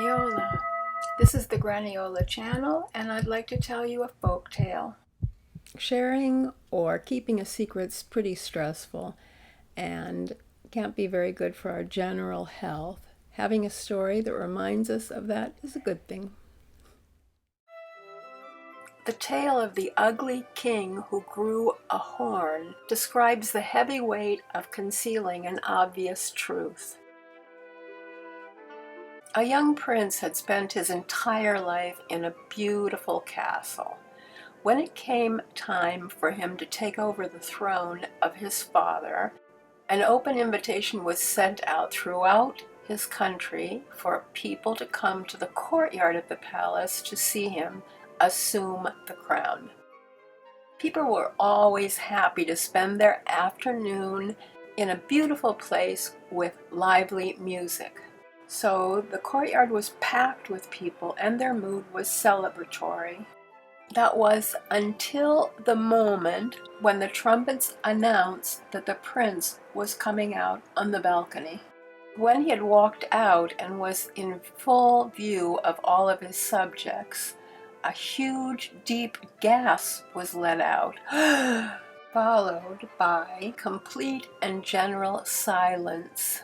Graniola. This is the Graniola channel, and I'd like to tell you a folk tale. Sharing or keeping a secret's pretty stressful and can't be very good for our general health. Having a story that reminds us of that is a good thing. The tale of the ugly king who grew a horn describes the heavy weight of concealing an obvious truth. A young prince had spent his entire life in a beautiful castle. When it came time for him to take over the throne of his father, an open invitation was sent out throughout his country for people to come to the courtyard of the palace to see him assume the crown. People were always happy to spend their afternoon in a beautiful place with lively music. So the courtyard was packed with people and their mood was celebratory. That was until the moment when the trumpets announced that the prince was coming out on the balcony. When he had walked out and was in full view of all of his subjects, a huge, deep gasp was let out, followed by complete and general silence.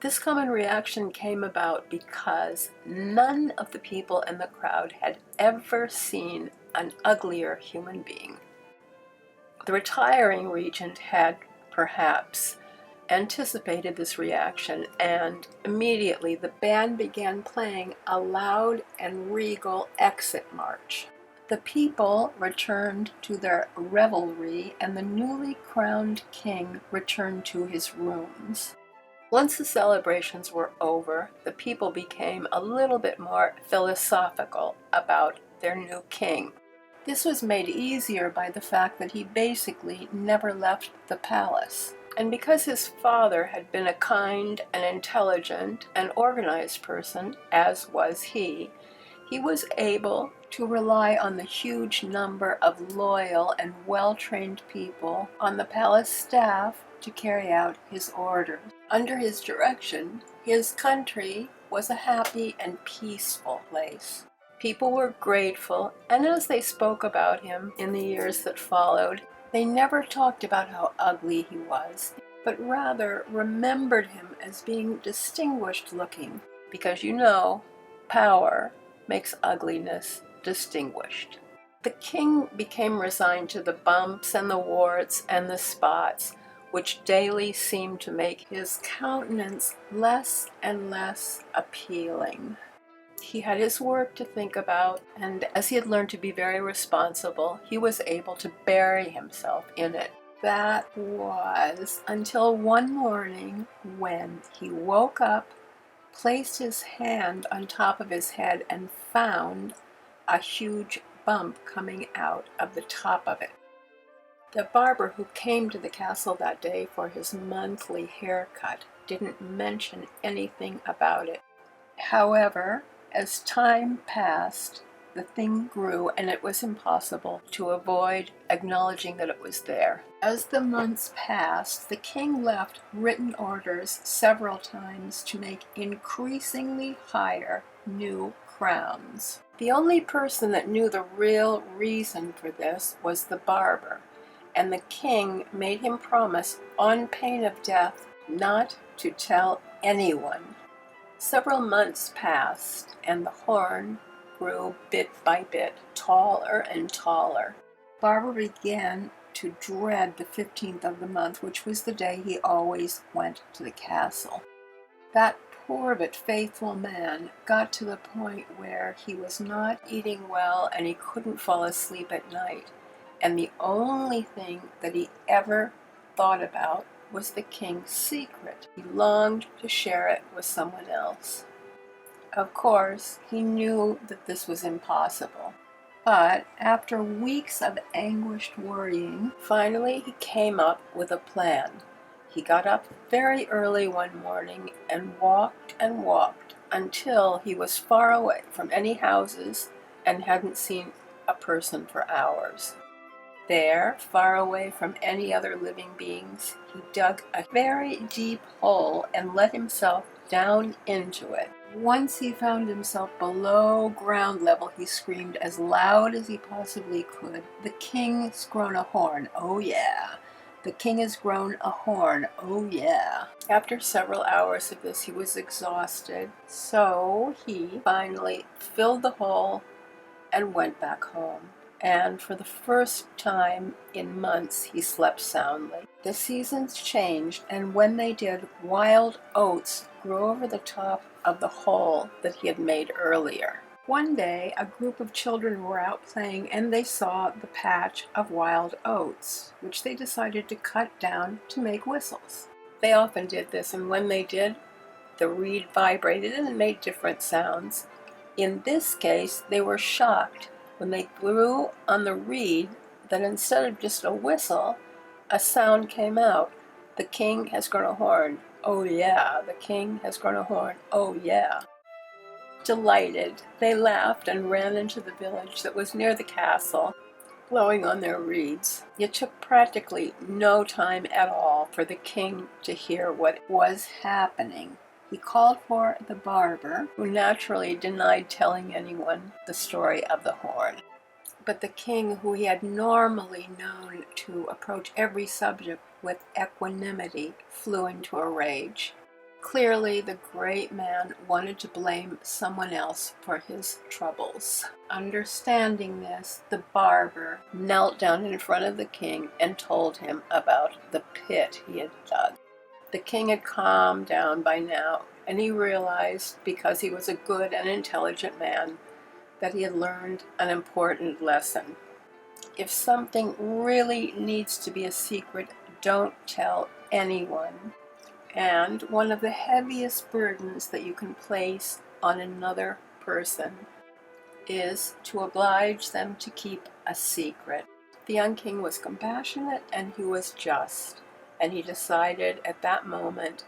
This common reaction came about because none of the people in the crowd had ever seen an uglier human being. The retiring regent had, perhaps, anticipated this reaction, and immediately the band began playing a loud and regal exit march. The people returned to their revelry, and the newly crowned king returned to his rooms. Once the celebrations were over, the people became a little bit more philosophical about their new king. This was made easier by the fact that he basically never left the palace. And because his father had been a kind and intelligent and organized person, as was he was able to rely on the huge number of loyal and well-trained people on the palace staff to carry out his orders. Under his direction, his country was a happy and peaceful place. People were grateful, and as they spoke about him in the years that followed, they never talked about how ugly he was, but rather remembered him as being distinguished looking, because power makes ugliness distinguished. The king became resigned to the bumps and the warts and the spots, which daily seemed to make his countenance less and less appealing. He had his work to think about, and as he had learned to be very responsible, he was able to bury himself in it. That was until one morning when he woke up, placed his hand on top of his head, and found a huge bump coming out of the top of it. The barber who came to the castle that day for his monthly haircut didn't mention anything about it. However, as time passed, the thing grew, and it was impossible to avoid acknowledging that it was there. As the months passed, the king left written orders several times to make increasingly higher new crowns. The only person that knew the real reason for this was the barber, and the king made him promise, on pain of death, not to tell anyone. Several months passed, and the horn grew bit by bit, taller and taller. Barber began to dread the 15th of the month, which was the day he always went to the castle. That poor but faithful man got to the point where he was not eating well and he couldn't fall asleep at night. And the only thing that he ever thought about was the king's secret. He longed to share it with someone else. Of course, he knew that this was impossible. But after weeks of anguished worrying, finally he came up with a plan. He got up very early one morning and walked until he was far away from any houses and hadn't seen a person for hours. There, far away from any other living beings, he dug a very deep hole and let himself down into it. Once he found himself below ground level, he screamed as loud as he possibly could, "The king's grown a horn, oh yeah! The king has grown a horn, oh yeah!" After several hours of this, he was exhausted, so he finally filled the hole and went back home. And for the first time in months, he slept soundly. The seasons changed, and when they did, wild oats grew over the top of the hole that he had made earlier. One day, a group of children were out playing, and they saw the patch of wild oats, which they decided to cut down to make whistles. They often did this, and when they did, the reed vibrated and made different sounds. In this case, they were shocked when they blew on the reed that instead of just a whistle, a sound came out. "The king has grown a horn, oh yeah, the king has grown a horn, oh yeah." Delighted, they laughed and ran into the village that was near the castle, blowing on their reeds. It took practically no time at all for the king to hear what was happening. He called for the barber, who naturally denied telling anyone the story of the horn. But the king, who he had normally known to approach every subject with equanimity, flew into a rage. Clearly, the great man wanted to blame someone else for his troubles. Understanding this, the barber knelt down in front of the king and told him about the pit he had dug. The king had calmed down by now, and he realized, because he was a good and intelligent man, that he had learned an important lesson. If something really needs to be a secret, don't tell anyone. And one of the heaviest burdens that you can place on another person is to oblige them to keep a secret. The young king was compassionate and he was just. And he decided at that moment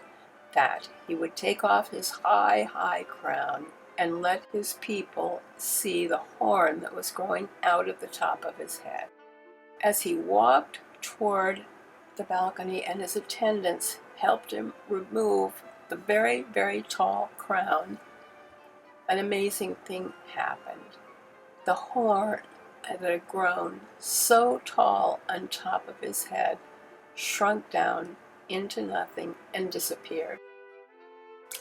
that he would take off his high crown and let his people see the horn that was growing out of the top of his head. As he walked toward the balcony and his attendants helped him remove the very tall crown, an amazing thing happened. The horn that had grown so tall on top of his head shrunk down into nothing and disappeared.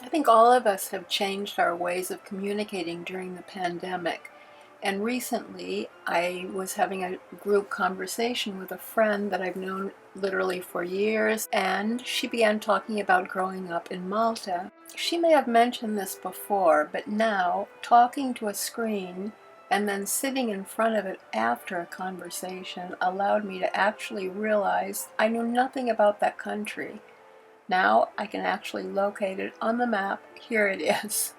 I think all of us have changed our ways of communicating during the pandemic. And recently, I was having a group conversation with a friend that I've known literally for years, and she began talking about growing up in Malta. She may have mentioned this before, but now, talking to a screen and then sitting in front of it after a conversation allowed me to actually realize I knew nothing about that country. Now I can actually locate it on the map. Here it is.